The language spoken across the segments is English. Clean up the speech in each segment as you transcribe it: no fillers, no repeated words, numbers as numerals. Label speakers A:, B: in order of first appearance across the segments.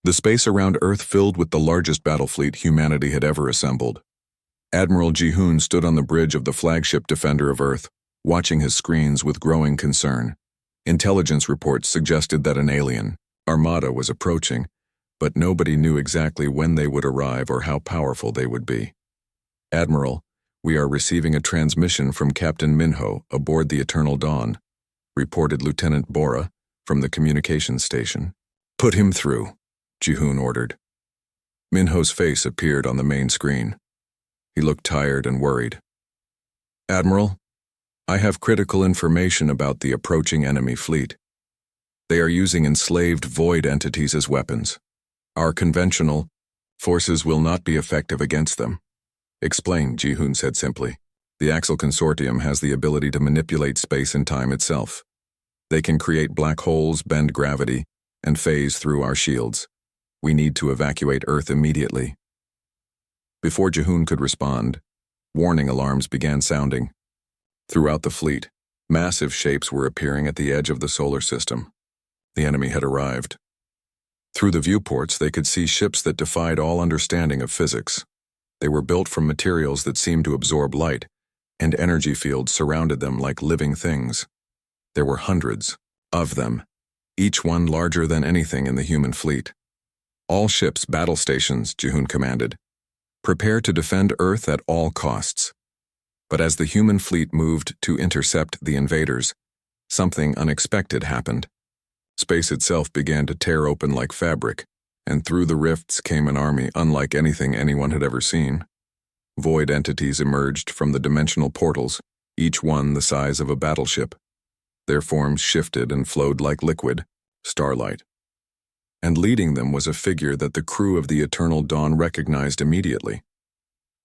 A: The space around Earth filled with the largest battle fleet humanity had ever assembled. Admiral Jihoon stood on the bridge of the flagship Defender of Earth, watching his screens with growing concern. Intelligence reports suggested that an alien armada was approaching, but nobody knew exactly when they would arrive or how powerful they would be. "Admiral, we are receiving a transmission from Captain Minho aboard the Eternal Dawn," reported Lieutenant Bora from the communications station. "Put him through," Jihoon ordered. Minho's face appeared on the main screen. He looked tired and worried. "Admiral, I have critical information about the approaching enemy fleet. They are using enslaved void entities as weapons. Our conventional forces will not be effective against them." "Explain," Jihoon said simply. "The Axel Consortium has the ability to manipulate space and time itself. They can create black holes, bend gravity, and phase through our shields. We need to evacuate Earth immediately." Before Jihoon could respond, warning alarms began sounding. Throughout the fleet, massive shapes were appearing at the edge of the solar system. The enemy had arrived. Through the viewports, they could see ships that defied all understanding of physics. They were built from materials that seemed to absorb light, and energy fields surrounded them like living things. There were hundreds of them, each one larger than anything in the human fleet. "All ships, battle stations," Jihoon commanded. "Prepare to defend Earth at all costs." But as the human fleet moved to intercept the invaders, something unexpected happened. Space itself began to tear open like fabric, and through the rifts came an army unlike anything anyone had ever seen. Void entities emerged from the dimensional portals, each one the size of a battleship. Their forms shifted and flowed like liquid, starlight. And leading them was a figure that the crew of the Eternal Dawn recognized immediately.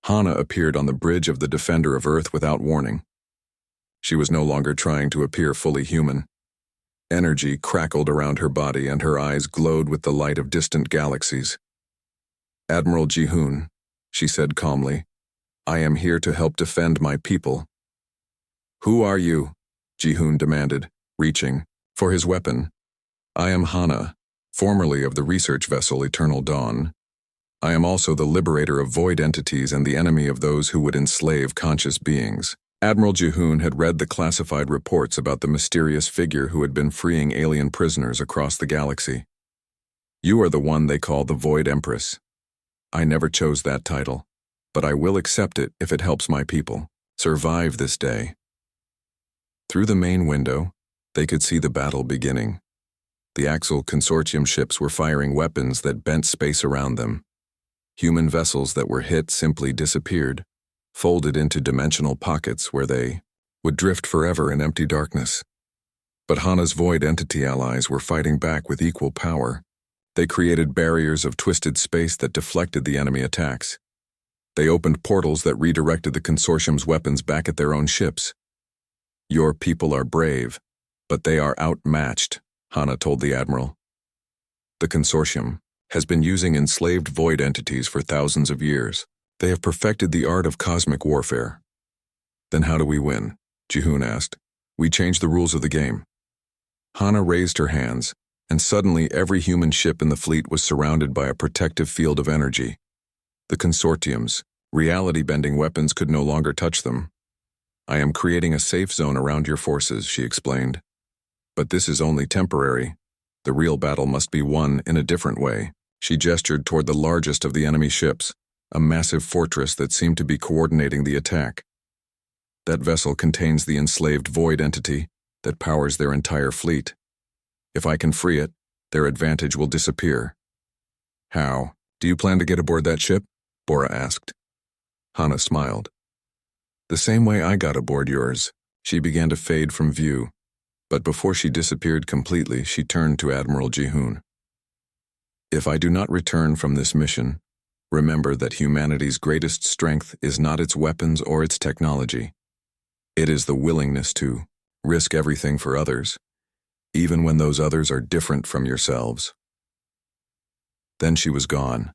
A: Hana appeared on the bridge of the Defender of Earth without warning. She was no longer trying to appear fully human. Energy crackled around her body and her eyes glowed with the light of distant galaxies. "Admiral Jihoon," she said calmly, "I am here to help defend my people." "Who are you?" Jihoon demanded, reaching for his weapon. "I am Hana, formerly of the research vessel Eternal Dawn. I am also the liberator of void entities and the enemy of those who would enslave conscious beings." Admiral Jihoon had read the classified reports about the mysterious figure who had been freeing alien prisoners across the galaxy. "You are the one they call the Void Empress. I never chose that title, but I will accept it if it helps my people survive this day." Through the main window, they could see the battle beginning. The Axel Consortium ships were firing weapons that bent space around them. Human vessels that were hit simply disappeared, folded into dimensional pockets where they would drift forever in empty darkness. But Hana's void entity allies were fighting back with equal power. They created barriers of twisted space that deflected the enemy attacks. They opened portals that redirected the Consortium's weapons back at their own ships. "Your people are brave, but they are outmatched," Hana told the Admiral. "The Consortium has been using enslaved void entities for thousands of years. They have perfected the art of cosmic warfare." "Then how do we win?" Jihoon asked. "We changed the rules of the game." Hana raised her hands, and suddenly every human ship in the fleet was surrounded by a protective field of energy. The Consortium's reality-bending weapons could no longer touch them. "I am creating a safe zone around your forces," she explained. "But this is only temporary. The real battle must be won in a different way." She gestured toward the largest of the enemy ships, a massive fortress that seemed to be coordinating the attack. "That vessel contains the enslaved void entity that powers their entire fleet. If I can free it, their advantage will disappear." "How? Do you plan to get aboard that ship?" Bora asked. Hana smiled. "The same way I got aboard yours." She began to fade from view, but before she disappeared completely, she turned to Admiral Jihoon. "If I do not return from this mission, remember that humanity's greatest strength is not its weapons or its technology. It is the willingness to risk everything for others, even when those others are different from yourselves." Then she was gone,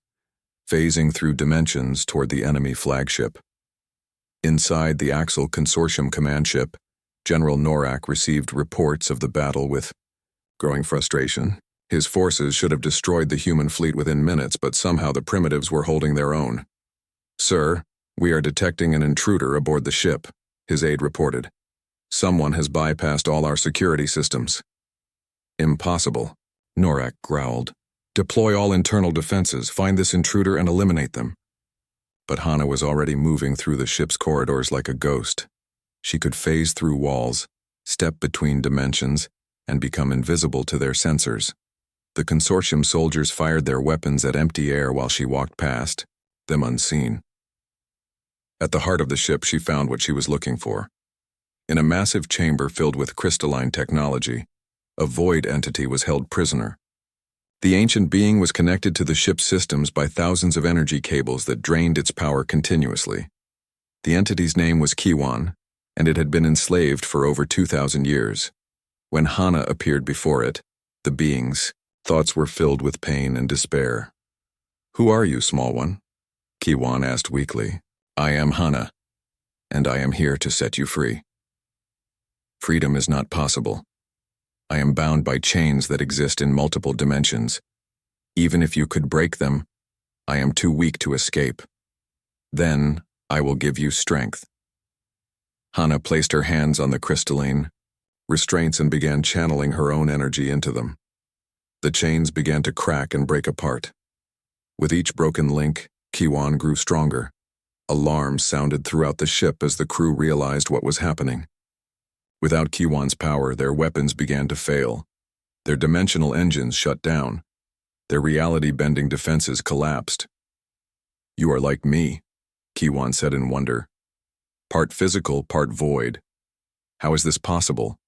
A: phasing through dimensions toward the enemy flagship. Inside the Axel Consortium command ship, General Norak received reports of the battle with growing frustration. His forces should have destroyed the human fleet within minutes, but somehow the primitives were holding their own. "Sir, we are detecting an intruder aboard the ship," his aide reported. "Someone has bypassed all our security systems." "Impossible," Norak growled. "Deploy all internal defenses, find this intruder and eliminate them." But Hana was already moving through the ship's corridors like a ghost. She could phase through walls, step between dimensions, and become invisible to their sensors. The consortium soldiers fired their weapons at empty air while she walked past, them unseen. At the heart of the ship, she found what she was looking for. In a massive chamber filled with crystalline technology, a void entity was held prisoner. The ancient being was connected to the ship's systems by thousands of energy cables that drained its power continuously. The entity's name was Kiwan, and it had been enslaved for over 2,000 years. When Hana appeared before it, the being's thoughts were filled with pain and despair. "Who are you, small one?" Kiwan asked weakly. "I am Hana, and I am here to set you free." "Freedom is not possible. I am bound by chains that exist in multiple dimensions. Even if you could break them, I am too weak to escape. Then I will give you strength." Hana placed her hands on the crystalline restraints and began channeling her own energy into them. The chains began to crack and break apart. With each broken link, Kiwan grew stronger. Alarms sounded throughout the ship as the crew realized what was happening. Without Kiwan's power, their weapons began to fail. Their dimensional engines shut down. Their reality-bending defenses collapsed. "You are like me," Kiwan said in wonder. "Part physical, part void. How is this possible?"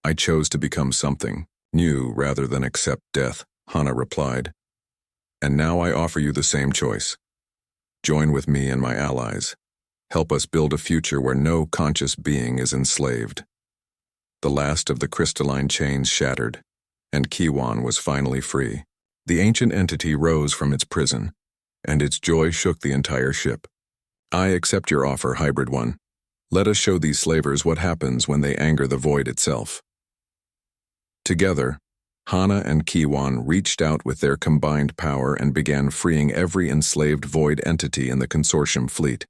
A: "I chose to become something new rather than accept death," Hana replied. "And now I offer you the same choice. Join with me and my allies. Help us build a future where no conscious being is enslaved." The last of the crystalline chains shattered, and Kiwan was finally free. The ancient entity rose from its prison, and its joy shook the entire ship. "I accept your offer, Hybrid One. Let us show these slavers what happens when they anger the void itself." Together, Hana and Kiwan reached out with their combined power and began freeing every enslaved void entity in the consortium fleet.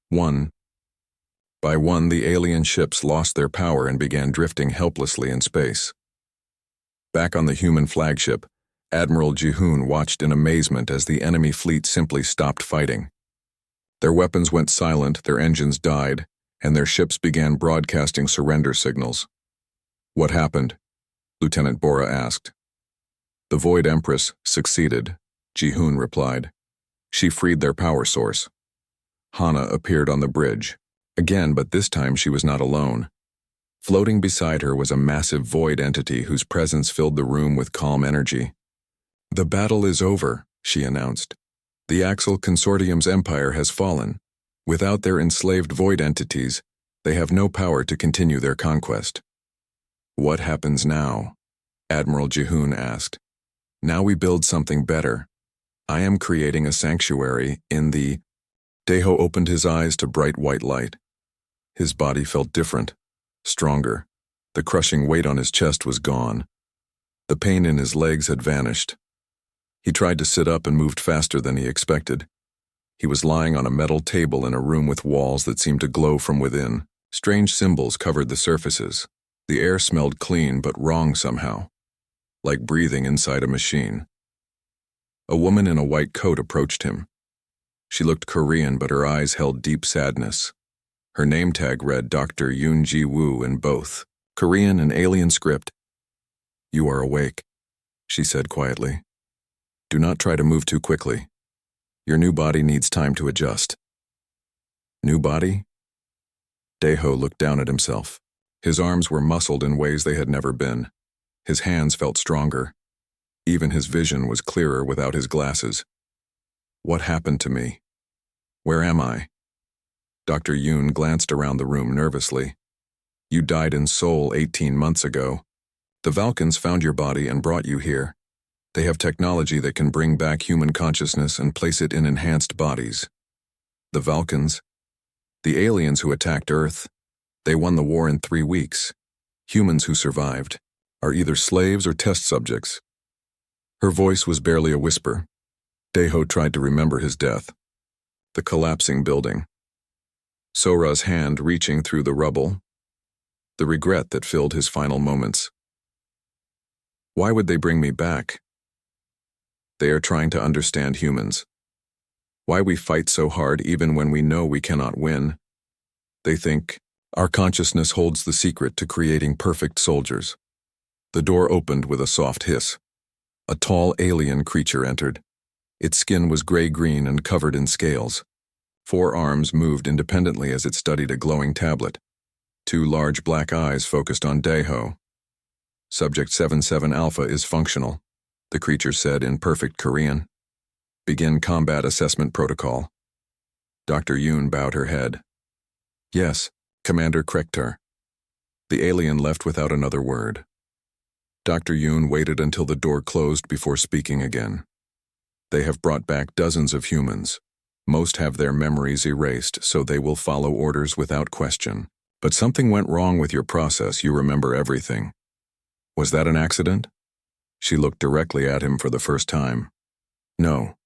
A: One by one, the alien ships lost their power and began drifting helplessly in space. Back on the human flagship, Admiral Jihoon watched in amazement as the enemy fleet simply stopped fighting. Their weapons went silent, their engines died, and their ships began broadcasting surrender signals. "What happened?" Lieutenant Bora asked. "The Void Empress succeeded," Jihoon replied. "She freed their power source." Hana appeared on the bridge. Again, but this time she was not alone. Floating beside her was a massive void entity whose presence filled the room with calm energy. "The battle is over," she announced. "The Axel Consortium's empire has fallen. Without their enslaved void entities, they have no power to continue their conquest." "What happens now?" Admiral Jihoon asked. "Now we build something better. I am creating a sanctuary in the—" Deho opened his eyes to bright white light. His body felt different, stronger. The crushing weight on his chest was gone. The pain in his legs had vanished. He tried to sit up and moved faster than he expected. He was lying on a metal table in a room with walls that seemed to glow from within. Strange symbols covered the surfaces. The air smelled clean but wrong somehow, like breathing inside a machine. A woman in a white coat approached him. She looked Korean, but her eyes held deep sadness. Her name tag read Dr. Yoon Ji-woo in both Korean and alien script. "You are awake," she said quietly. "Do not try to move too quickly. Your new body needs time to adjust." New body? Deho looked down at himself. His arms were muscled in ways they had never been. His hands felt stronger. Even his vision was clearer without his glasses. "What happened to me? Where am I?" Dr. Yoon glanced around the room nervously. "You died in Seoul 18 months ago. The Valkans found your body and brought you here. They have technology that can bring back human consciousness and place it in enhanced bodies." "The Valkans? The aliens who attacked Earth. They won the war in 3 weeks. Humans who survived. are either slaves or test subjects." Her voice was barely a whisper. Deho tried to remember his death. The collapsing building. Sora's hand reaching through the rubble. The regret that filled his final moments. Why would they bring me back? They are trying to understand humans. Why we fight so hard even when we know we cannot win. They think our consciousness holds the secret to creating perfect soldiers. The door opened with a soft hiss. A tall alien creature entered. Its skin was gray-green and covered in scales. 4 arms moved independently as it studied a glowing tablet. 2 large black eyes focused on Deho. "Subject 77 Alpha is functional," the creature said in perfect Korean. "Begin combat assessment protocol." Dr. Yoon bowed her head. "Yes, Commander Krektar." The alien left without another word. Dr. Yoon waited until the door closed before speaking again. "They have brought back dozens of humans. Most have their memories erased, so they will follow orders without question. But something went wrong with your process. You remember everything. Was that an accident?" She looked directly at him for the first time. "No.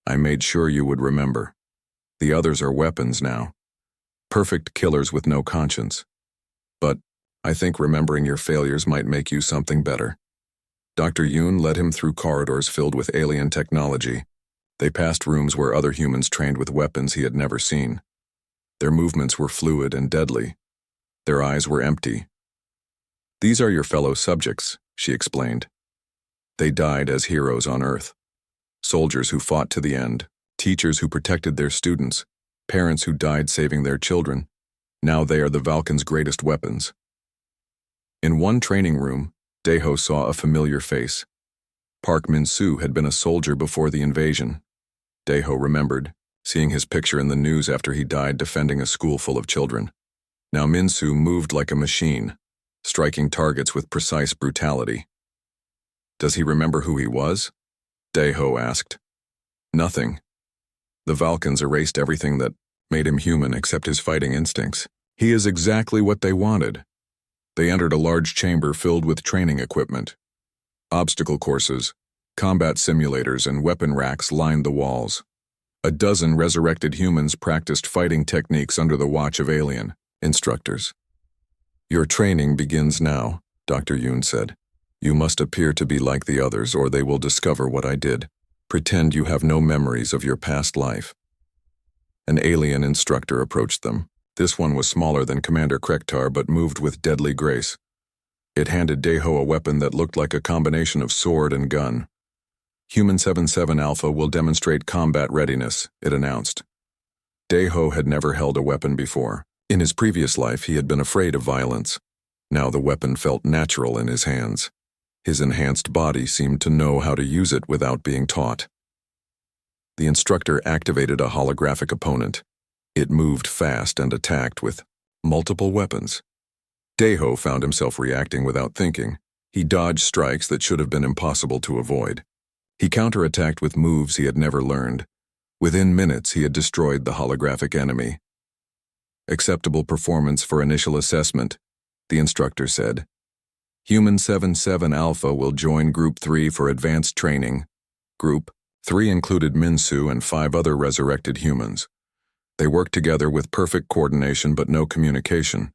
A: I made sure you would remember. The others are weapons now. Perfect killers with no conscience. But I think remembering your failures might make you something better." Dr. Yoon led him through corridors filled with alien technology. They passed rooms where other humans trained with weapons he had never seen. Their movements were fluid and deadly. Their eyes were empty. "These are your fellow subjects," she explained. "They died as heroes on Earth. Soldiers who fought to the end, teachers who protected their students, parents who died saving their children. Now they are the Valkans' greatest weapons." In one training room, Deho saw a familiar face. Park Min-soo had been a soldier before the invasion. Deho remembered, seeing his picture in the news after he died defending a school full of children. Now Min-soo moved like a machine, striking targets with precise brutality. "Does he remember who he was?" Deho asked. "Nothing. The Valkans erased everything that made him human except his fighting instincts. He is exactly what they wanted." They entered a large chamber filled with training equipment. Obstacle courses, combat simulators, and weapon racks lined the walls. A dozen resurrected humans practiced fighting techniques under the watch of alien instructors. "Your training begins now," Dr. Yoon said. "You must appear to be like the others or they will discover what I did. Pretend you have no memories of your past life." An alien instructor approached them. This one was smaller than Commander Krektar but moved with deadly grace. It handed Deho a weapon that looked like a combination of sword and gun. "Human 77 Alpha will demonstrate combat readiness," it announced. Deho had never held a weapon before. In his previous life, he had been afraid of violence. Now the weapon felt natural in his hands. His enhanced body seemed to know how to use it without being taught. The instructor activated a holographic opponent. It moved fast and attacked with multiple weapons. Deho found himself reacting without thinking. He dodged strikes that should have been impossible to avoid. He counterattacked with moves he had never learned. Within minutes, he had destroyed the holographic enemy. "Acceptable performance for initial assessment," the instructor said. "Human 77 Alpha will join Group 3 for advanced training." Group 3 included Min-soo and 5 other resurrected humans. They worked together with perfect coordination but no communication.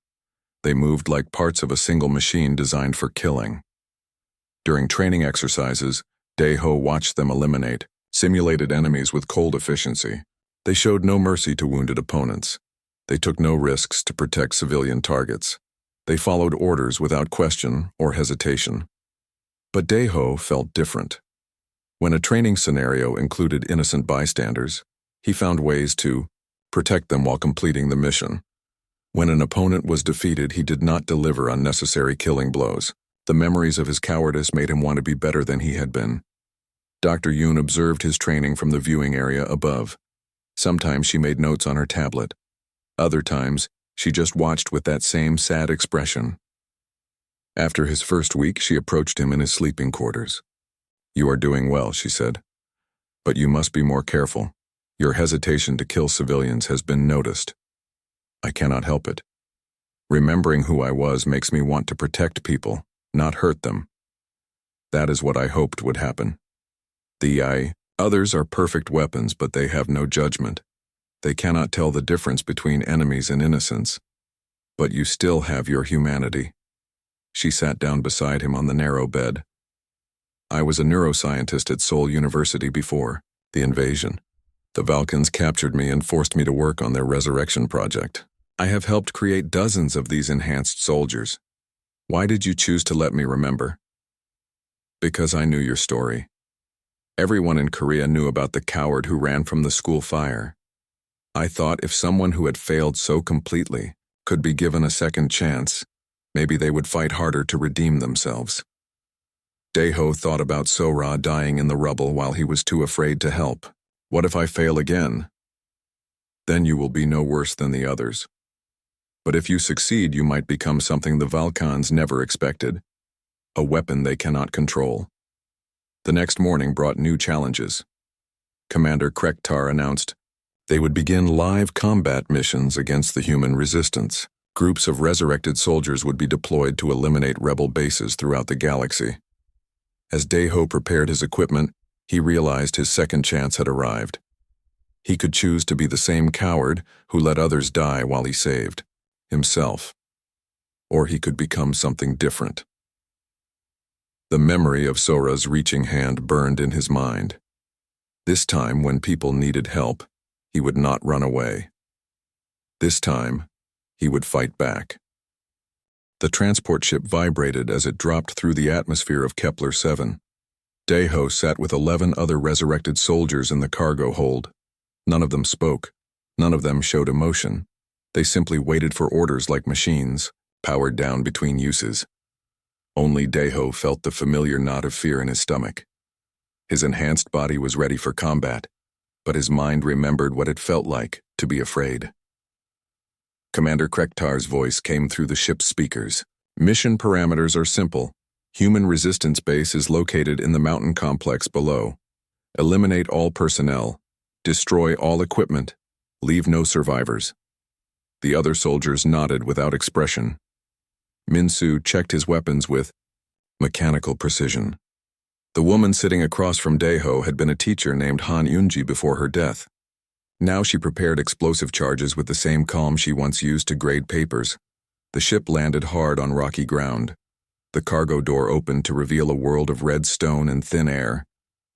A: They moved like parts of a single machine designed for killing. During training exercises, Deho watched them eliminate simulated enemies with cold efficiency. They showed no mercy to wounded opponents. They took no risks to protect civilian targets. They followed orders without question or hesitation. But Deho felt different. When a training scenario included innocent bystanders, he found ways to protect them while completing the mission. When an opponent was defeated, he did not deliver unnecessary killing blows. The memories of his cowardice made him want to be better than he had been. Dr. Yoon observed his training from the viewing area above. Sometimes she made notes on her tablet. Other times, she just watched with that same sad expression. After his first week, she approached him in his sleeping quarters. "You are doing well," she said. "But you must be more careful. Your hesitation to kill civilians has been noticed." "I cannot help it. Remembering who I was makes me want to protect people," not hurt them. That is what I hoped would happen. Others are perfect weapons, but they have no judgment. They cannot tell the difference between enemies and innocents. But you still have your humanity. She sat down beside him on the narrow bed. I was a neuroscientist at Seoul University before the invasion. The Valkyns captured me and forced me to work on their resurrection project. I have helped create dozens of these enhanced soldiers. Why did you choose to let me remember? Because I knew your story. Everyone in Korea knew about the coward who ran from the school fire. I thought if someone who had failed so completely could be given a second chance, maybe they would fight harder to redeem themselves. Daeho thought about Sora dying in the rubble while he was too afraid to help. What if I fail again? Then you will be no worse than the others. But if you succeed, you might become something the Valkyns never expected, a weapon they cannot control. The next morning brought new challenges. Commander Krektar announced they would begin live combat missions against the human resistance. Groups of resurrected soldiers would be deployed to eliminate rebel bases throughout the galaxy. As Daeho prepared his equipment, he realized his second chance had arrived. He could choose to be the same coward who let others die while he saved himself, or he could become something different. The memory of Sora's reaching hand burned in his mind. This time, when people needed help, he would not run away. This time, he would fight back. The transport ship vibrated as it dropped through the atmosphere of Kepler 7. Daeho sat with 11 other resurrected soldiers in the cargo hold. None of them spoke. None of them showed emotion. They simply waited for orders like machines, powered down between uses. Only Daeho felt the familiar knot of fear in his stomach. His enhanced body was ready for combat, but his mind remembered what it felt like to be afraid. Commander Krektar's voice came through the ship's speakers. Mission parameters are simple. Human resistance base is located in the mountain complex below. Eliminate all personnel. Destroy all equipment. Leave no survivors. The other soldiers nodded without expression. Min-Soo checked his weapons with mechanical precision. The woman sitting across from Daeho had been a teacher named Han Eunji before her death. Now she prepared explosive charges with the same calm she once used to grade papers. The ship landed hard on rocky ground. The cargo door opened to reveal a world of red stone and thin air.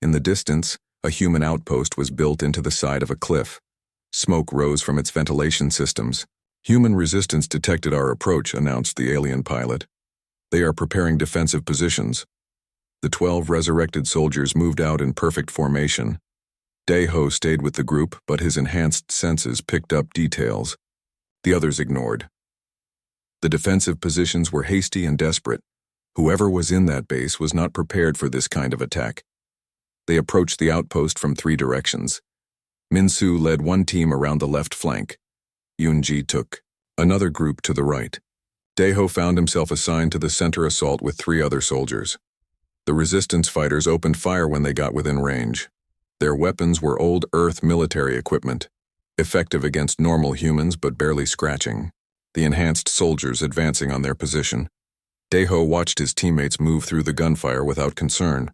A: In the distance, a human outpost was built into the side of a cliff. Smoke rose from its ventilation systems. Human resistance detected our approach, announced the alien pilot. They are preparing defensive positions. The 12 resurrected soldiers moved out in perfect formation. Daeho stayed with the group, but his enhanced senses picked up details. The others ignored. The defensive positions were hasty and desperate. Whoever was in that base was not prepared for this kind of attack. They approached the outpost from 3 directions. Min-Soo led one team around the left flank. Eunji took another group to the right. Daeho found himself assigned to the center assault with 3 other soldiers. The resistance fighters opened fire when they got within range. Their weapons were old Earth military equipment, effective against normal humans but barely scratching. The enhanced soldiers advancing on their position. Daeho watched his teammates move through the gunfire without concern.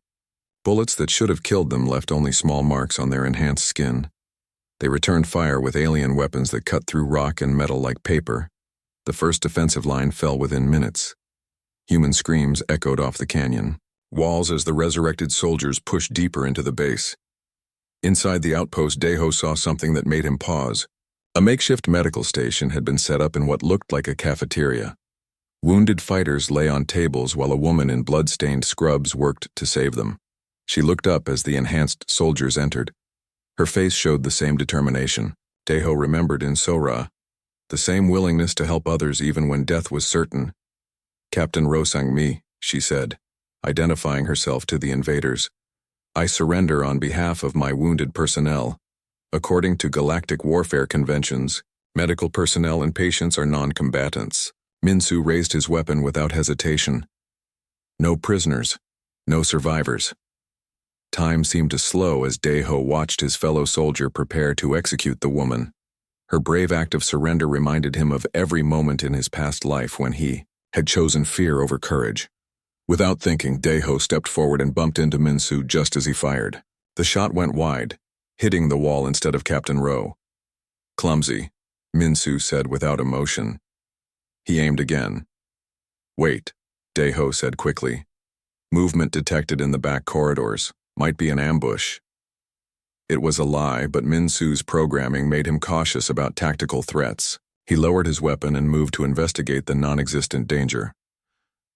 A: Bullets that should have killed them left only small marks on their enhanced skin. They returned fire with alien weapons that cut through rock and metal like paper. The first defensive line fell within minutes. Human screams echoed off the canyon walls as the resurrected soldiers pushed deeper into the base. Inside the outpost, Daeho saw something that made him pause. A makeshift medical station had been set up in what looked like a cafeteria. Wounded fighters lay on tables while a woman in blood-stained scrubs worked to save them. She looked up as the enhanced soldiers entered. Her face showed the same determination. Daeho remembered in Sora, the same willingness to help others even when death was certain. Captain Rosang-mi, she said, identifying herself to the invaders. I surrender on behalf of my wounded personnel. According to galactic warfare conventions, medical personnel and patients are non-combatants. Min-Soo raised his weapon without hesitation. No prisoners, no survivors. Time seemed to slow as Daeho watched his fellow soldier prepare to execute the woman. Her brave act of surrender reminded him of every moment in his past life when he had chosen fear over courage. Without thinking, Daeho stepped forward and bumped into Minsu just as he fired. The shot went wide, hitting the wall instead of Captain Rowe. Clumsy, Minsu said without emotion. He aimed again. Wait, Daeho said quickly. Movement detected in the back corridors. Might be an ambush. It was a lie, but Minsu's programming made him cautious about tactical threats. He lowered his weapon and moved to investigate the non-existent danger.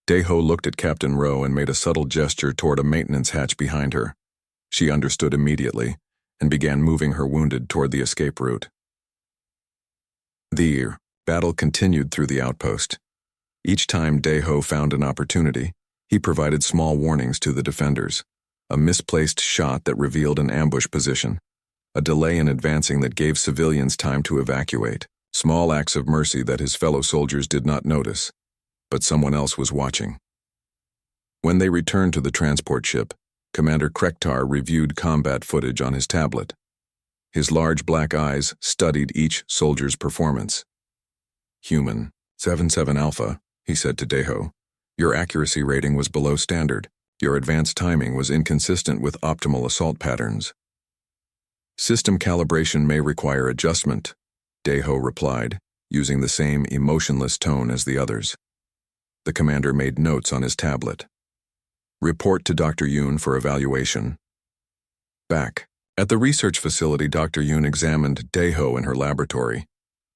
A: Daeho looked at Captain Rowe and made a subtle gesture toward a maintenance hatch behind her. She understood immediately and began moving her wounded toward the escape route. The battle continued through the outpost. Each time Daeho found an opportunity, he provided small warnings to the defenders. A misplaced shot that revealed an ambush position. A delay in advancing that gave civilians time to evacuate. Small acts of mercy that his fellow soldiers did not notice. But someone else was watching. When they returned to the transport ship, Commander Krektar reviewed combat footage on his tablet. His large black eyes studied each soldier's performance. Human, 7-7 Alpha, he said to Daeho. Your accuracy rating was below standard. Your advanced timing was inconsistent with optimal assault patterns. System calibration may require adjustment, Daeho replied, using the same emotionless tone as the others. The commander made notes on his tablet. Report to Dr. Yoon for evaluation. Back. At the research facility, Dr. Yoon examined Daeho in her laboratory.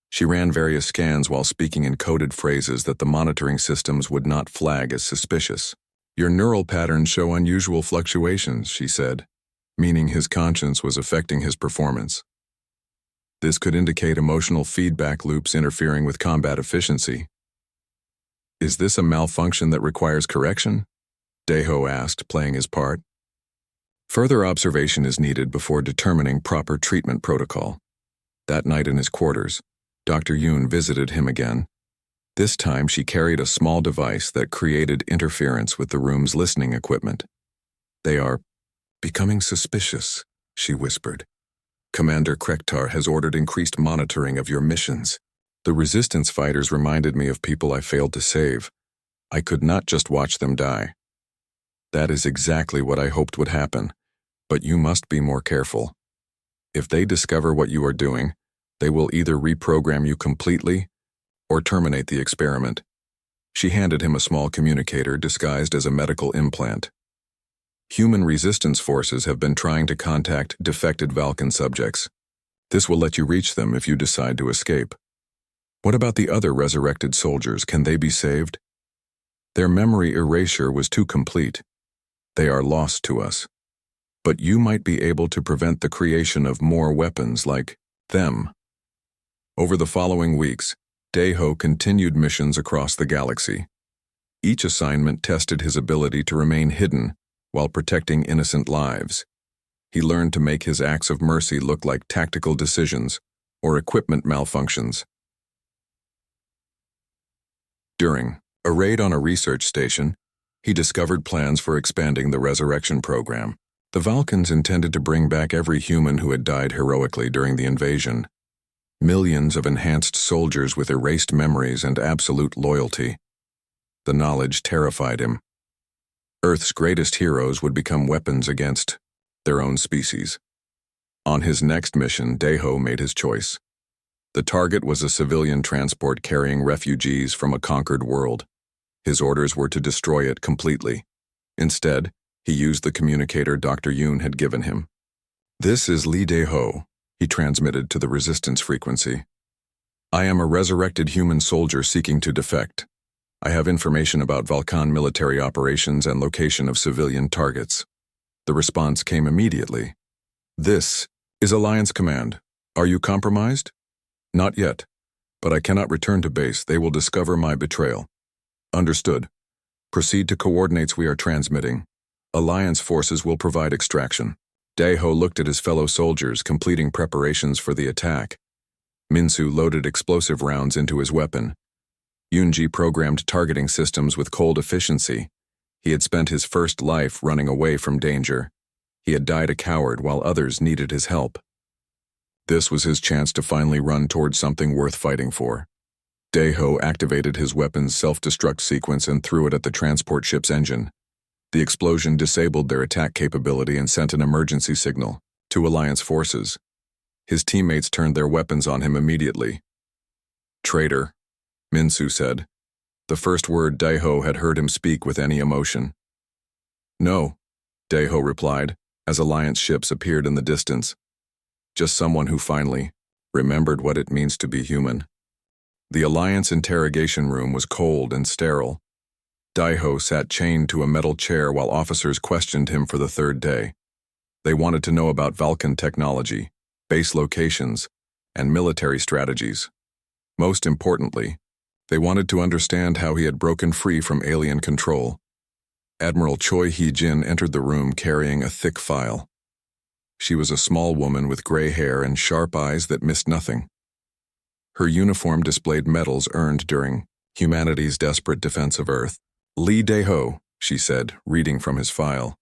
A: She ran various scans while speaking in coded phrases that the monitoring systems would not flag as suspicious. Your neural patterns show unusual fluctuations, she said, meaning his conscience was affecting his performance. This could indicate emotional feedback loops interfering with combat efficiency. Is this a malfunction that requires correction? Daeho asked, playing his part. Further observation is needed before determining proper treatment protocol. That night in his quarters, Dr. Yoon visited him again. This time she carried a small device that created interference with the room's listening equipment. They are becoming suspicious, she whispered. Commander Krektar has ordered increased monitoring of your missions. The resistance fighters reminded me of people I failed to save. I could not just watch them die. That is exactly what I hoped would happen, but you must be more careful. If they discover what you are doing, they will either reprogram you completely or terminate the experiment. She handed him a small communicator disguised as a medical implant. Human resistance forces have been trying to contact defected Vulcan subjects. This will let you reach them if you decide to escape. What about the other resurrected soldiers? Can they be saved? Their memory erasure was too complete. They are lost to us. But you might be able to prevent the creation of more weapons like them. Over the following weeks, Daeho continued missions across the galaxy. Each assignment tested his ability to remain hidden while protecting innocent lives. He learned to make his acts of mercy look like tactical decisions or equipment malfunctions. During a raid on a research station, he discovered plans for expanding the resurrection program. The Vulcans intended to bring back every human who had died heroically during the invasion. Millions of enhanced soldiers with erased memories and absolute loyalty. The knowledge terrified him. Earth's greatest heroes would become weapons against their own species. On his next mission, Daeho made his choice. The target was a civilian transport carrying refugees from a conquered world. His orders were to destroy it completely. Instead, he used the communicator Dr. Yoon had given him. This is Lee Daeho, he transmitted to the resistance frequency. I am a resurrected human soldier seeking to defect. I have information about Vulcan military operations and location of civilian targets. The response came immediately. This is Alliance Command. Are you compromised? Not yet, but I cannot return to base. They will discover my betrayal. Understood. Proceed to coordinates we are transmitting. Alliance forces will provide extraction. Daeho looked at his fellow soldiers completing preparations for the attack. Minsu loaded explosive rounds into his weapon. Yoonji programmed targeting systems with cold efficiency. He had spent his first life running away from danger. He had died a coward while others needed his help. This was his chance to finally run towards something worth fighting for. Daeho activated his weapon's self-destruct sequence and threw it at the transport ship's engine. The explosion disabled their attack capability and sent an emergency signal to Alliance forces. His teammates turned their weapons on him immediately. "Traitor," Minsu said, the first word Daeho had heard him speak with any emotion. "No," Daeho replied, as Alliance ships appeared in the distance. "Just someone who finally remembered what it means to be human." The Alliance interrogation room was cold and sterile. Daeho sat chained to a metal chair while officers questioned him for the third day. They wanted to know about Vulcan technology, base locations, and military strategies. Most importantly, they wanted to understand how he had broken free from alien control. Admiral Choi Hee-jin entered the room carrying a thick file. She was a small woman with gray hair and sharp eyes that missed nothing. Her uniform displayed medals earned during humanity's desperate defense of Earth. "Lee Daeho," she said, reading from his file.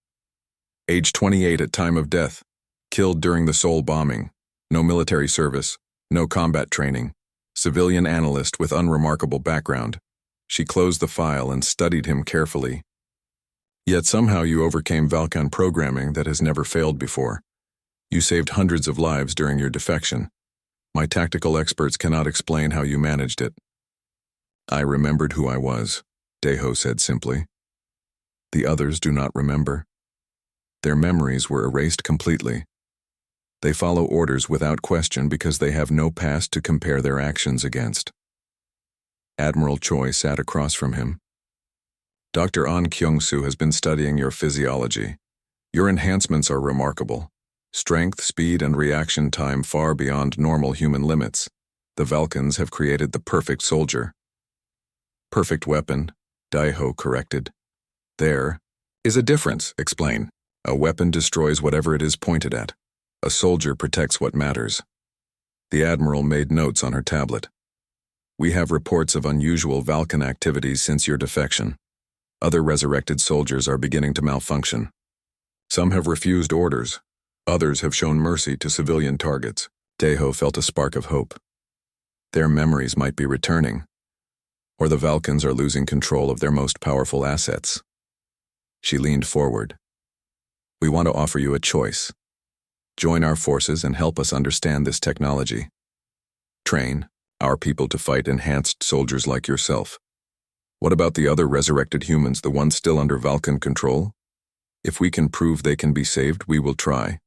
A: "Age 28 at time of death. Killed during the Seoul bombing. No military service. No combat training. Civilian analyst with unremarkable background." She closed the file and studied him carefully. "Yet somehow you overcame Vulcan programming that has never failed before. You saved hundreds of lives during your defection. My tactical experts cannot explain how you managed it." "I remembered who I was," Daeho said simply. "The others do not remember. Their memories were erased completely. They follow orders without question because they have no past to compare their actions against." Admiral Choi sat across from him. "Dr. An Kyung-soo has been studying your physiology. Your enhancements are remarkable. Strength, speed, and reaction time far beyond normal human limits. The Vulcans have created the perfect soldier." "Perfect weapon," Daeho corrected. "There is a difference, explain. A weapon destroys whatever it is pointed at. A soldier protects what matters." The Admiral made notes on her tablet. "We have reports of unusual Vulcan activities since your defection. Other resurrected soldiers are beginning to malfunction. Some have refused orders. Others have shown mercy to civilian targets." Daeho felt a spark of hope. Their memories might be returning, or the Vulcans are losing control of their most powerful assets. She leaned forward. "We want to offer you a choice. Join our forces and help us understand this technology. Train our people to fight enhanced soldiers like yourself. What about the other resurrected humans, the ones still under Vulcan control? If we can prove they can be saved, we will try.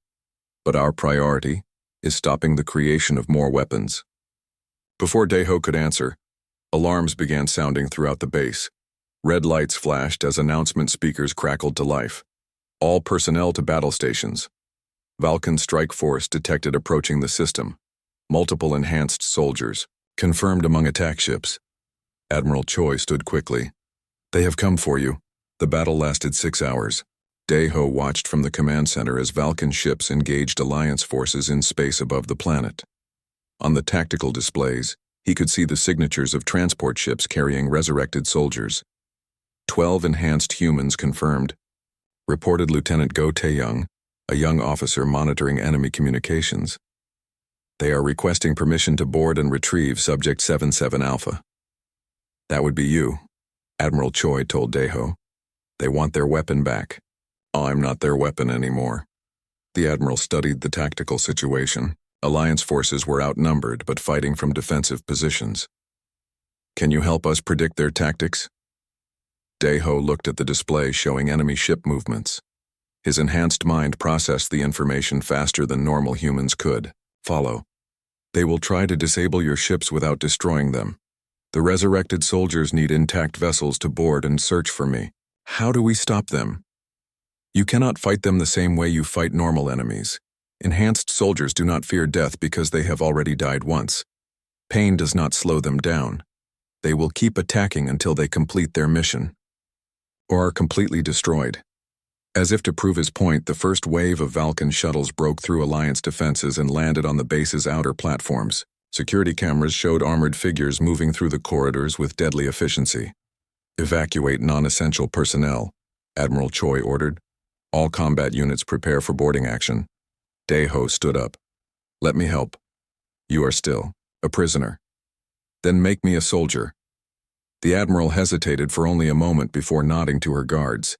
A: But our priority is stopping the creation of more weapons." Before Daeho could answer, alarms began sounding throughout the base. Red lights flashed as announcement speakers crackled to life. "All personnel to battle stations. Vulcan strike force detected approaching the system. Multiple enhanced soldiers, confirmed among attack ships." Admiral Choi stood quickly. "They have come for you." The battle lasted 6 hours. Daeho watched from the command center as Vulcan ships engaged Alliance forces in space above the planet. On the tactical displays, he could see the signatures of transport ships carrying resurrected soldiers. 12 enhanced humans confirmed, reported Lieutenant Go Tae-young, a young officer monitoring enemy communications. "They are requesting permission to board and retrieve Subject 77 Alpha." "That would be you," Admiral Choi told Daeho. "They want their weapon back." "I'm not their weapon anymore." The Admiral studied the tactical situation. Alliance forces were outnumbered but fighting from defensive positions. "Can you help us predict their tactics?" Daeho looked at the display showing enemy ship movements. His enhanced mind processed the information faster than normal humans could. "Follow. They will try to disable your ships without destroying them. The resurrected soldiers need intact vessels to board and search for me. How do we stop them? You cannot fight them the same way you fight normal enemies. Enhanced soldiers do not fear death because they have already died once. Pain does not slow them down. They will keep attacking until they complete their mission, or are completely destroyed." As if to prove his point, the first wave of Vulcan shuttles broke through Alliance defenses and landed on the base's outer platforms. Security cameras showed armored figures moving through the corridors with deadly efficiency. "Evacuate non-essential personnel," Admiral Choi ordered. "All combat units prepare for boarding action." Daeho stood up. "Let me help. You are still a prisoner." Then make me a soldier. The Admiral hesitated for only a moment before nodding to her guards.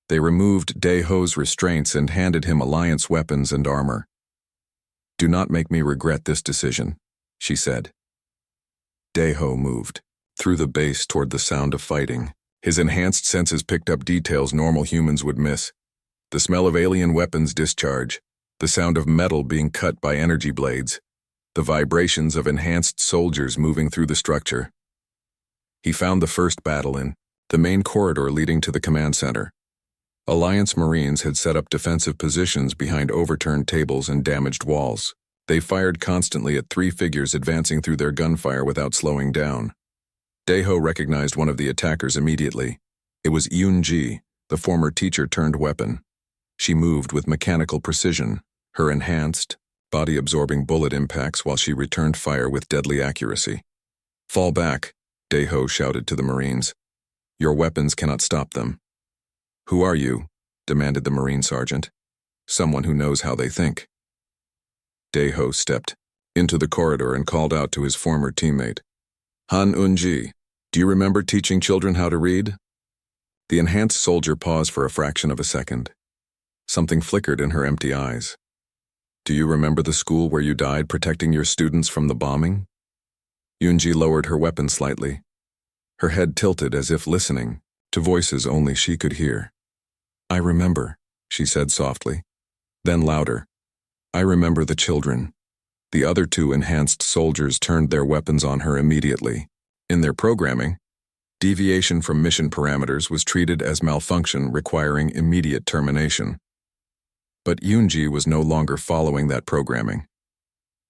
A: They removed Daeho's restraints and handed him Alliance weapons and armor. Do not make me regret this decision, she said. Daeho moved through the base toward the sound of fighting. His enhanced senses picked up details normal humans would miss. The smell of alien weapons discharge, the sound of metal being cut by energy blades, the vibrations of enhanced soldiers moving through the structure. He found the first battle in the main corridor leading to the command center. Alliance Marines had set up defensive positions behind overturned tables and damaged walls. They fired constantly at three figures advancing through their gunfire without slowing down. Daeho recognized one of the attackers immediately. It was Yoon-ji, the former teacher-turned-weapon. She moved with mechanical precision, her enhanced, body-absorbing bullet impacts while she returned fire with deadly accuracy. Fall back, Daeho shouted to the Marines. Your weapons cannot stop them. Who are you? Demanded the Marine sergeant. Someone who knows how they think. Daeho stepped into the corridor and called out to his former teammate. Han Un-ji, do you remember teaching children how to read? The enhanced soldier paused for a fraction of a second. Something flickered in her empty eyes. Do you remember the school where you died protecting your students from the bombing? Yoon-ji lowered her weapon slightly. Her head tilted as if listening to voices only she could hear. I remember, she said softly. Then louder. I remember the children. The other two enhanced soldiers turned their weapons on her immediately. In their programming, deviation from mission parameters was treated as malfunction requiring immediate termination. But Yoon-ji was no longer following that programming.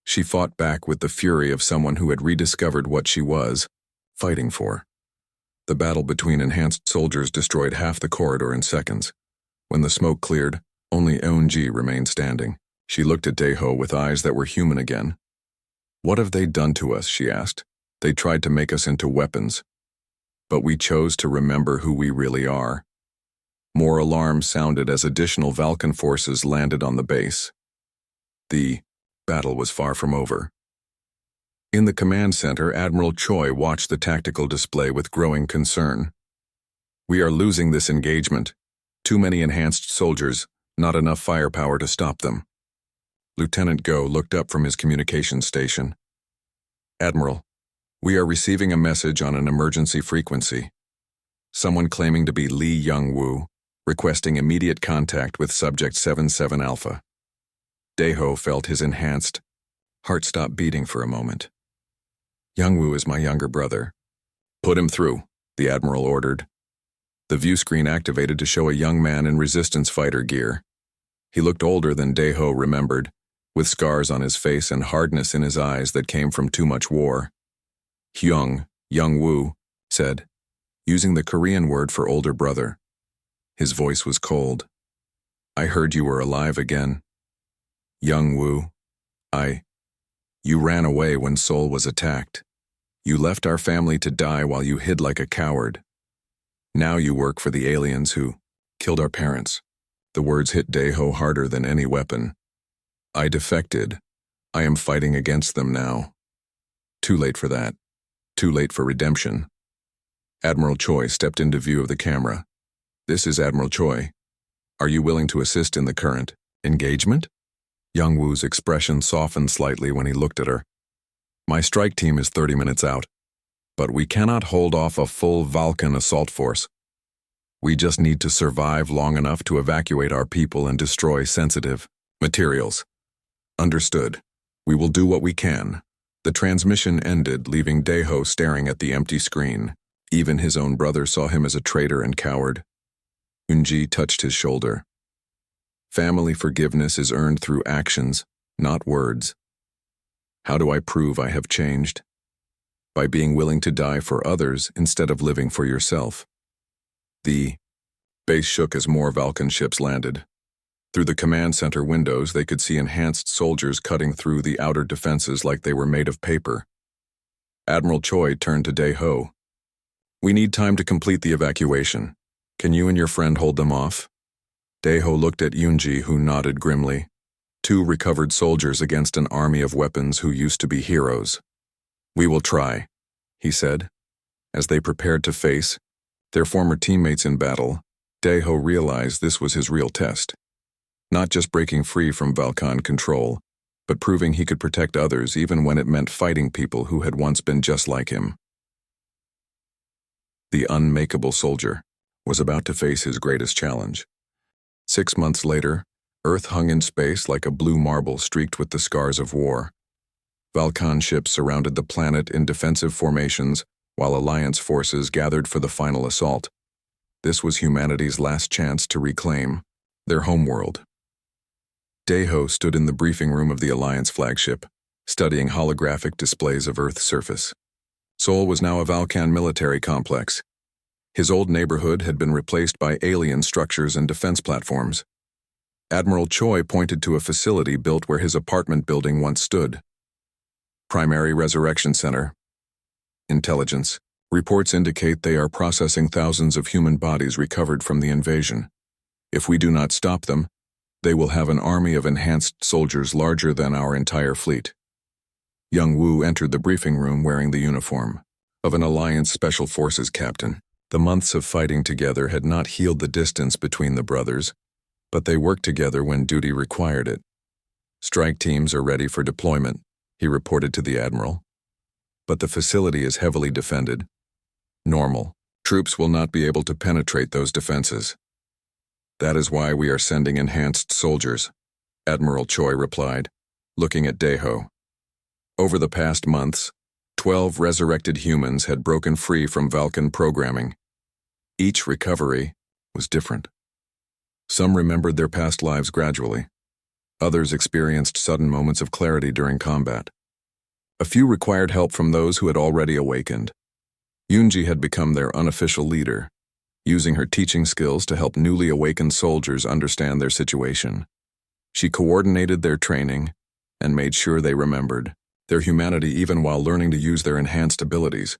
A: She fought back with the fury of someone who had rediscovered what she was fighting for. The battle between enhanced soldiers destroyed half the corridor in seconds. When the smoke cleared, only Yoon-ji remained standing. She looked at Daeho with eyes that were human again. What have they done to us, she asked. They tried to make us into weapons. But we chose to remember who we really are. More alarms sounded as additional Valkan forces landed on the base. The battle was far from over. In the command center, Admiral Choi watched the tactical display with growing concern. We are losing this engagement. Too many enhanced soldiers, not enough firepower to stop them. Lieutenant Go looked up from his communications station. Admiral, we are receiving a message on an emergency frequency. Someone claiming to be Lee Young-woo, requesting immediate contact with Subject 77 Alpha. Daeho felt his enhanced heart stop beating for a moment. Young-woo is my younger brother. Put him through, the Admiral ordered. The view screen activated to show a young man in resistance fighter gear. He looked older than Daeho remembered, with scars on his face and hardness in his eyes that came from too much war. Young-woo, said, using the Korean word for older brother. His voice was cold. I heard you were alive again. Young-woo, you ran away when Seoul was attacked. You left our family to die while you hid like a coward. Now you work for the aliens who killed our parents. The words hit Daeho harder than any weapon. I defected. I am fighting against them now. Too late for that. Too late for redemption. Admiral Choi stepped into view of the camera. This is Admiral Choi. Are you willing to assist in the current engagement? Young-woo's expression softened slightly when he looked at her. My strike team is 30 minutes out, but we cannot hold off a full Valkan assault force. We just need to survive long enough to evacuate our people and destroy sensitive materials. Understood. We will do what we can. The transmission ended, leaving Daeho staring at the empty screen. Even his own brother saw him as a traitor and coward. Yoon-ji touched his shoulder. Family forgiveness is earned through actions, not words. How do I prove I have changed? By being willing to die for others instead of living for yourself. The base shook as more Valkan ships landed. Through the command center windows, they could see enhanced soldiers cutting through the outer defenses like they were made of paper. Admiral Choi turned to Daeho. We need time to complete the evacuation. Can you and your friend hold them off? Daeho looked at Yoon-ji, who nodded grimly. Two recovered soldiers against an army of weapons who used to be heroes. We will try, he said. As they prepared to face their former teammates in battle, Daeho realized this was his real test. Not just breaking free from Valkan control, but proving he could protect others even when it meant fighting people who had once been just like him. The unmakeable soldier was about to face his greatest challenge. 6 months later, Earth hung in space like a blue marble streaked with the scars of war. Valkan ships surrounded the planet in defensive formations, while Alliance forces gathered for the final assault. This was humanity's last chance to reclaim their homeworld. Daeho stood in the briefing room of the Alliance flagship, studying holographic displays of Earth's surface. Seoul was now a Valkan military complex. His old neighborhood had been replaced by alien structures and defense platforms. Admiral Choi pointed to a facility built where his apartment building once stood. Primary Resurrection Center. Intelligence. Reports indicate they are processing thousands of human bodies recovered from the invasion. If we do not stop them, they will have an army of enhanced soldiers larger than our entire fleet. Young Woo entered the briefing room wearing the uniform of an Alliance Special Forces captain. The months of fighting together had not healed the distance between the brothers, but they worked together when duty required it. Strike teams are ready for deployment, he reported to the Admiral. But the facility is heavily defended. Normal. Troops will not be able to penetrate those defenses. That is why we are sending enhanced soldiers, Admiral Choi replied, looking at Daeho. Over the past months, 12 resurrected humans had broken free from Valkan programming. Each recovery was different. Some remembered their past lives gradually. Others experienced sudden moments of clarity during combat. A few required help from those who had already awakened. Yoonji had become their unofficial leader, using her teaching skills to help newly awakened soldiers understand their situation. She coordinated their training and made sure they remembered their humanity even while learning to use their enhanced abilities.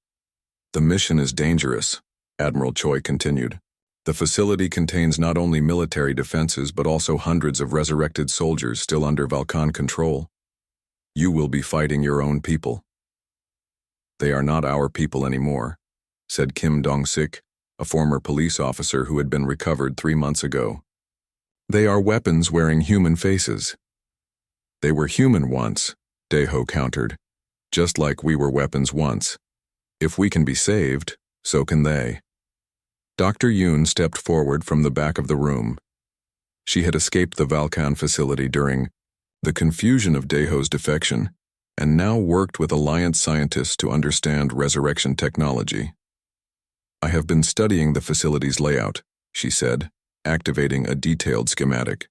A: The mission is dangerous, Admiral Choi continued. The facility contains not only military defenses but also hundreds of resurrected soldiers still under Valkan control. You will be fighting your own people. They are not our people anymore, said Kim Dong-sik, a former police officer who had been recovered 3 months ago. They are weapons wearing human faces. They were human once, Daeho countered, just like we were weapons once. If we can be saved, so can they. Dr. Yoon stepped forward from the back of the room. She had escaped the Valkan facility during the confusion of Daeho's defection and now worked with Alliance scientists to understand resurrection technology. I have been studying the facility's layout, she said, activating a detailed schematic.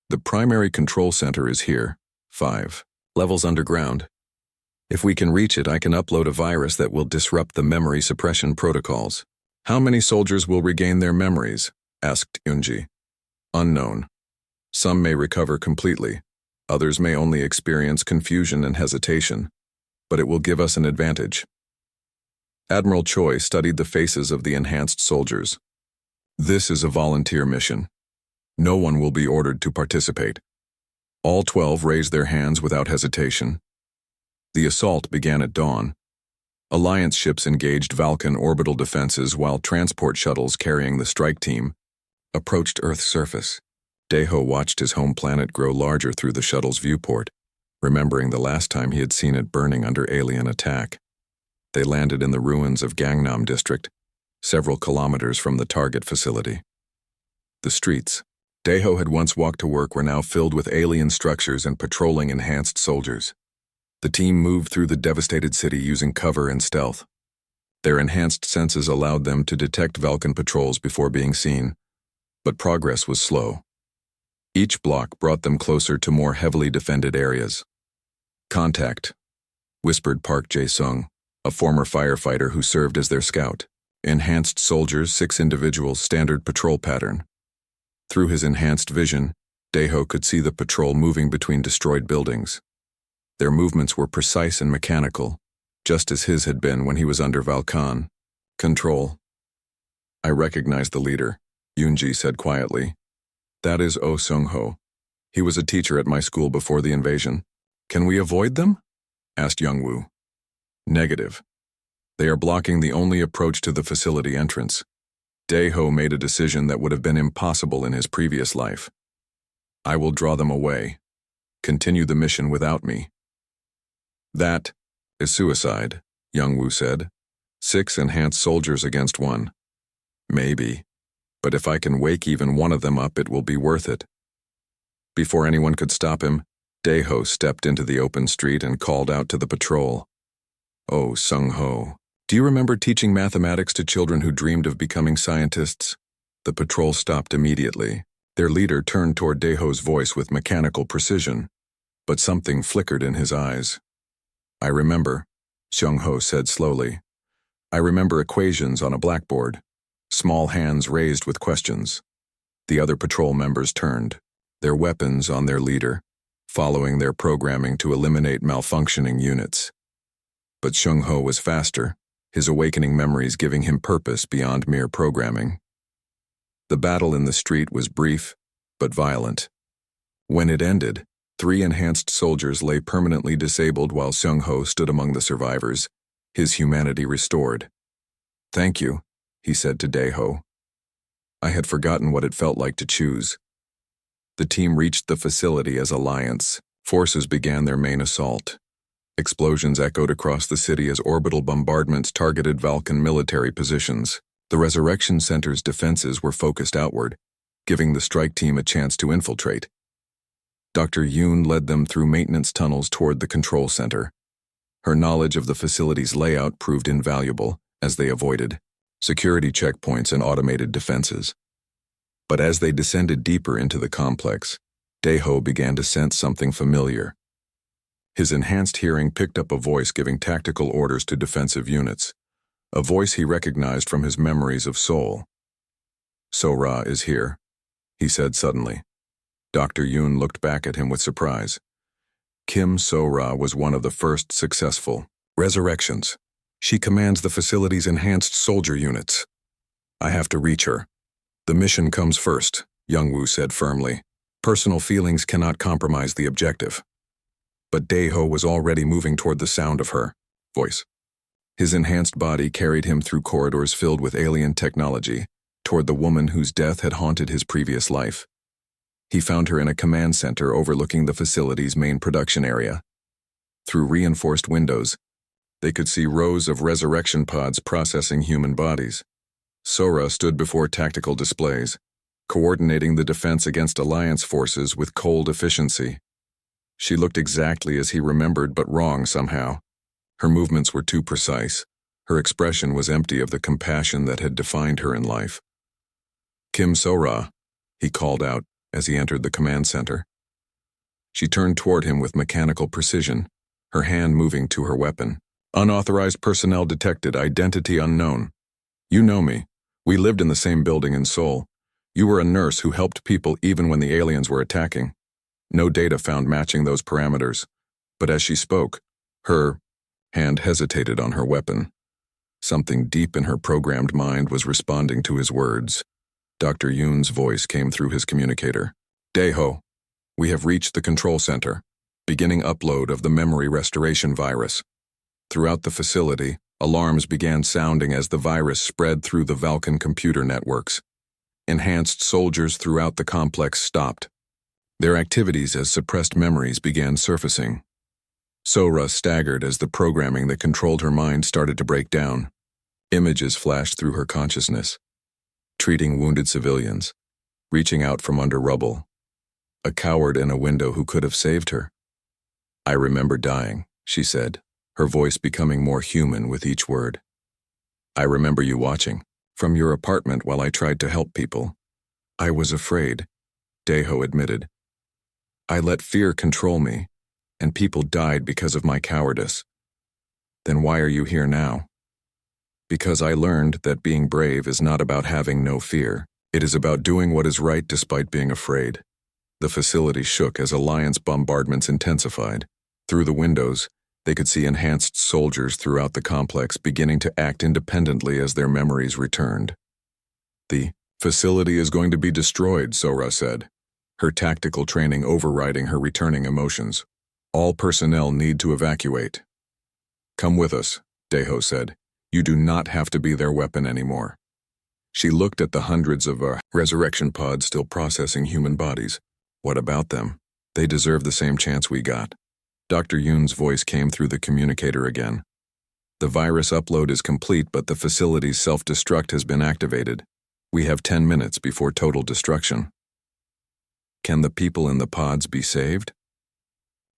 A: The primary control center is here, 5 levels underground. If we can reach it, I can upload a virus that will disrupt the memory suppression protocols. How many soldiers will regain their memories? Asked Yoonji. Unknown. Some may recover completely. Others may only experience confusion and hesitation. But it will give us an advantage. Admiral Choi studied the faces of the enhanced soldiers. This is a volunteer mission. No one will be ordered to participate. All 12 raised their hands without hesitation. The assault began at dawn. Alliance ships engaged Valkan orbital defenses while transport shuttles carrying the strike team approached Earth's surface. Daeho watched his home planet grow larger through the shuttle's viewport, remembering the last time he had seen it burning under alien attack. They landed in the ruins of Gangnam District, several kilometers from the target facility. The streets Daeho had once walked to work were now filled with alien structures and patrolling enhanced soldiers. The team moved through the devastated city using cover and stealth. Their enhanced senses allowed them to detect Valkan patrols before being seen, but progress was slow. Each block brought them closer to more heavily defended areas. Contact, whispered Park Jae-sung, a former firefighter who served as their scout. Enhanced soldiers, 6 individuals, standard patrol pattern. Through his enhanced vision, Daeho could see the patrol moving between destroyed buildings. Their movements were precise and mechanical, just as his had been when he was under Valkan control. I recognize the leader, Yoonji said quietly. That is Oh Sung-ho. He was a teacher at my school before the invasion. Can we avoid them? Asked Youngwoo. Negative. They are blocking the only approach to the facility entrance. Daeho made a decision that would have been impossible in his previous life. I will draw them away. Continue the mission without me. That is suicide, Youngwoo said. 6 enhanced soldiers against 1. Maybe. But if I can wake even one of them up, it will be worth it. Before anyone could stop him, Daeho stepped into the open street and called out to the patrol. Oh, Sung-ho, do you remember teaching mathematics to children who dreamed of becoming scientists? The patrol stopped immediately. Their leader turned toward Daeho's voice with mechanical precision, but something flickered in his eyes. I remember, Sung-ho said slowly. I remember equations on a blackboard. Small hands raised with questions. The other patrol members turned, their weapons on their leader, following their programming to eliminate malfunctioning units. But Sung-ho was faster, his awakening memories giving him purpose beyond mere programming. The battle in the street was brief, but violent. When it ended, 3 enhanced soldiers lay permanently disabled while Sung-ho stood among the survivors, his humanity restored. Thank you, he said to Daeho. I had forgotten what it felt like to choose. The team reached the facility as Alliance. Forces began their main assault. Explosions echoed across the city as orbital bombardments targeted Vulcan military positions. The Resurrection Center's defenses were focused outward, giving the strike team a chance to infiltrate. Dr. Yoon led them through maintenance tunnels toward the control center. Her knowledge of the facility's layout proved invaluable, as they avoided security checkpoints and automated defenses. But as they descended deeper into the complex, Daeho began to sense something familiar. His enhanced hearing picked up a voice giving tactical orders to defensive units, a voice he recognized from his memories of Seoul. Sora is here, he said suddenly. Dr. Yoon looked back at him with surprise. Kim So-ra was one of the first successful resurrections. She commands the facility's enhanced soldier units. I have to reach her. The mission comes first, Youngwoo said firmly. Personal feelings cannot compromise the objective. But Daeho was already moving toward the sound of her voice. His enhanced body carried him through corridors filled with alien technology, toward the woman whose death had haunted his previous life. He found her in a command center overlooking the facility's main production area. Through reinforced windows, they could see rows of resurrection pods processing human bodies. Sora stood before tactical displays, coordinating the defense against Alliance forces with cold efficiency. She looked exactly as he remembered, but wrong somehow. Her movements were too precise. Her expression was empty of the compassion that had defined her in life. Kim So-ra, he called out as he entered the command center. She turned toward him with mechanical precision, her hand moving to her weapon. Unauthorized personnel detected, identity unknown. You know me. We lived in the same building in Seoul. You were a nurse who helped people even when the aliens were attacking. No data found matching those parameters. But as she spoke, her hand hesitated on her weapon. Something deep in her programmed mind was responding to his words. Dr. Yoon's voice came through his communicator. Daeho, we have reached the control center, beginning upload of the memory restoration virus. Throughout the facility, alarms began sounding as the virus spread through the Vulcan computer networks. Enhanced soldiers throughout the complex stopped. Their activities as suppressed memories began surfacing. Sora staggered as the programming that controlled her mind started to break down. Images flashed through her consciousness. Treating wounded civilians, reaching out from under rubble. A coward in a window who could have saved her. I remember dying, she said, her voice becoming more human with each word. I remember you watching, from your apartment while I tried to help people. I was afraid, Daeho admitted. I let fear control me, and people died because of my cowardice. Then why are you here now? Because I learned that being brave is not about having no fear. It is about doing what is right despite being afraid. The facility shook as Alliance bombardments intensified. Through the windows, they could see enhanced soldiers throughout the complex beginning to act independently as their memories returned. The facility is going to be destroyed, Sora said, her tactical training overriding her returning emotions. All personnel need to evacuate. Come with us, Daeho said. You do not have to be their weapon anymore. She looked at the hundreds of resurrection pods still processing human bodies. What about them? They deserve the same chance we got. Dr. Yoon's voice came through the communicator again. The virus upload is complete, but the facility's self-destruct has been activated. We have 10 minutes before total destruction. Can the people in the pods be saved?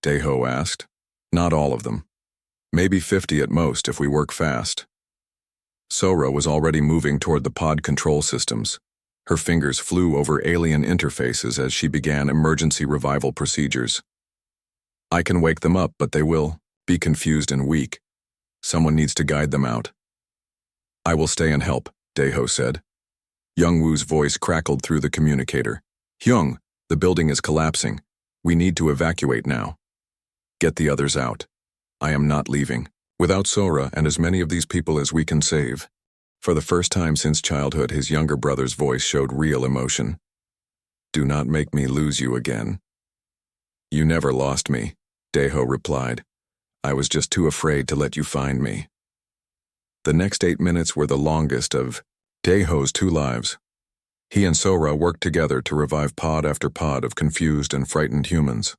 A: Daeho asked. Not all of them. Maybe 50 at most if we work fast. Sora was already moving toward the pod control systems. Her fingers flew over alien interfaces as she began emergency revival procedures. I can wake them up, but they will be confused and weak. Someone needs to guide them out. I will stay and help, Daeho said. Youngwoo's voice crackled through the communicator. Hyung, the building is collapsing. We need to evacuate now. Get the others out. I am not leaving. Without Sora and as many of these people as we can save. For the first time since childhood, his younger brother's voice showed real emotion. Do not make me lose you again. You never lost me, Daeho replied. I was just too afraid to let you find me. The next 8 minutes were the longest of Daeho's 2 lives. He and Sora worked together to revive pod after pod of confused and frightened humans.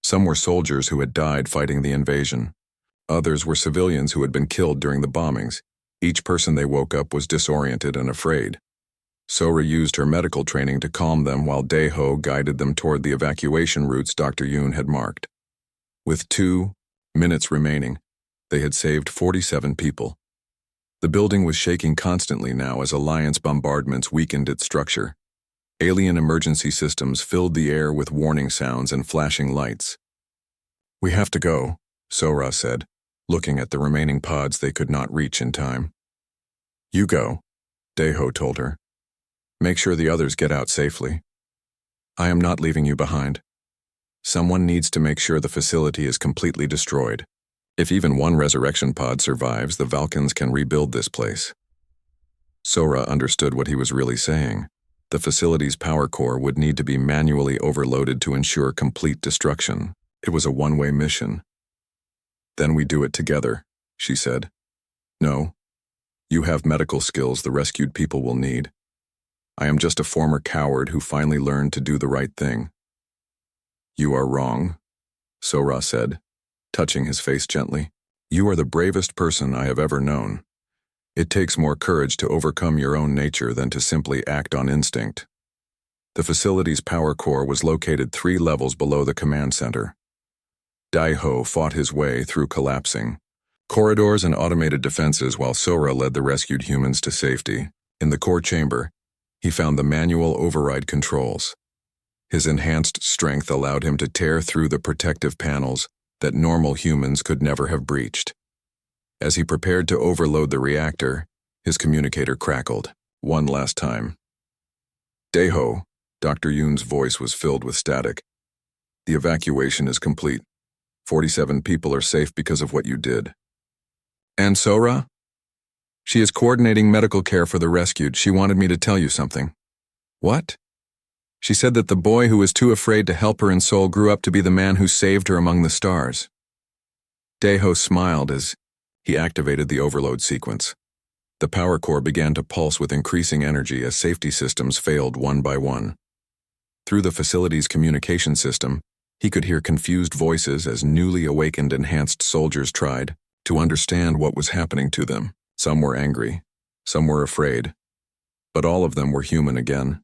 A: Some were soldiers who had died fighting the invasion. Others were civilians who had been killed during the bombings. Each person they woke up was disoriented and afraid. Sora used her medical training to calm them while Daeho guided them toward the evacuation routes Dr. Yoon had marked. With 2 minutes remaining, they had saved 47 people. The building was shaking constantly now as Alliance bombardments weakened its structure. Alien emergency systems filled the air with warning sounds and flashing lights. We have to go, Sora said, looking at the remaining pods they could not reach in time. You go, Daeho told her. Make sure the others get out safely. I am not leaving you behind. Someone needs to make sure the facility is completely destroyed. If even one resurrection pod survives, the Valkyns can rebuild this place. Sora understood what he was really saying. The facility's power core would need to be manually overloaded to ensure complete destruction. It was a one-way mission. Then we do it together, she said. No. You have medical skills the rescued people will need. I am just a former coward who finally learned to do the right thing. You are wrong, Sora said, touching his face gently. You are the bravest person I have ever known. It takes more courage to overcome your own nature than to simply act on instinct. The facility's power core was located 3 levels below the command center. Daeho fought his way through collapsing corridors and automated defenses while Sora led the rescued humans to safety. In the core chamber, he found the manual override controls. His enhanced strength allowed him to tear through the protective panels that normal humans could never have breached. As he prepared to overload the reactor, his communicator crackled, one last time. Daeho, Dr. Yoon's voice was filled with static. The evacuation is complete. 47 people are safe because of what you did. And Sora? She is coordinating medical care for the rescued. She wanted me to tell you something. What? She said that the boy who was too afraid to help her in Seoul grew up to be the man who saved her among the stars. Daeho smiled as he activated the overload sequence. The power core began to pulse with increasing energy as safety systems failed one by one. Through the facility's communication system, he could hear confused voices as newly awakened enhanced soldiers tried to understand what was happening to them. Some were angry, some were afraid, but all of them were human again.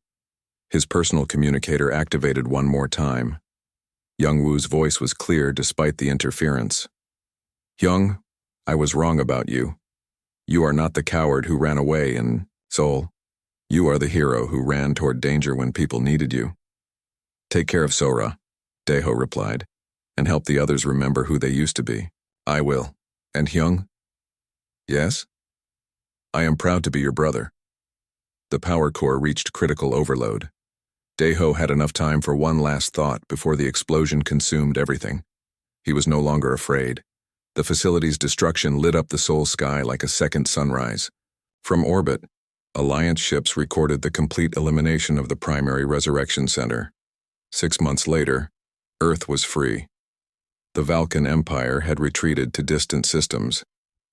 A: His personal communicator activated one more time. Youngwoo's voice was clear despite the interference. Young, I was wrong about you. You are not the coward who ran away in Seoul. You are the hero who ran toward danger when people needed you. Take care of Sora, Daeho replied, and help the others remember who they used to be. I will. And Hyung? Yes? I am proud to be your brother. The power core reached critical overload. Daeho had enough time for one last thought before the explosion consumed everything. He was no longer afraid. The facility's destruction lit up the Seoul sky like a second sunrise. From orbit, Alliance ships recorded the complete elimination of the primary resurrection center. 6 months later, Earth was free. The Valkan Empire had retreated to distant systems.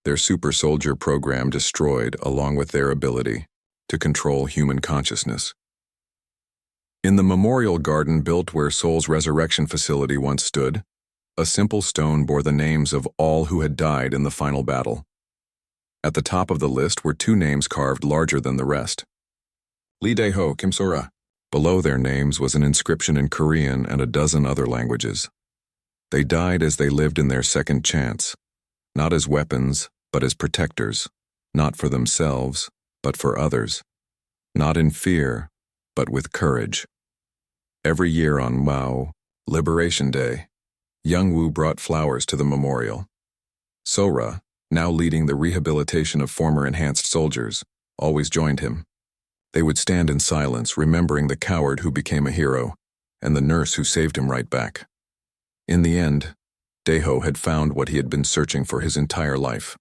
A: their super soldier program destroyed along with their ability to control human consciousness. In the memorial garden built where Soul's resurrection facility once stood, a simple stone bore the names of all who had died in the final battle. At the top of the list were 2 names carved larger than the rest. Lee Dae-ho, Kim Sora. Below their names was an inscription in Korean and a dozen other languages. They died as they lived in their second chance, not as weapons, but as protectors, not for themselves, but for others, not in fear, but with courage. Every year on Mao, Liberation Day, Young Woo brought flowers to the memorial. Sora, now leading the rehabilitation of former enhanced soldiers, always joined him. They would stand in silence, remembering the coward who became a hero, and the nurse who saved him right back. In the end, Dae-ho had found what he had been searching for his entire life.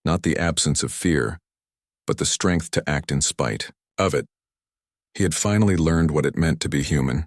A: Not the absence of fear, but the strength to act in spite of it. He had finally learned what it meant to be human,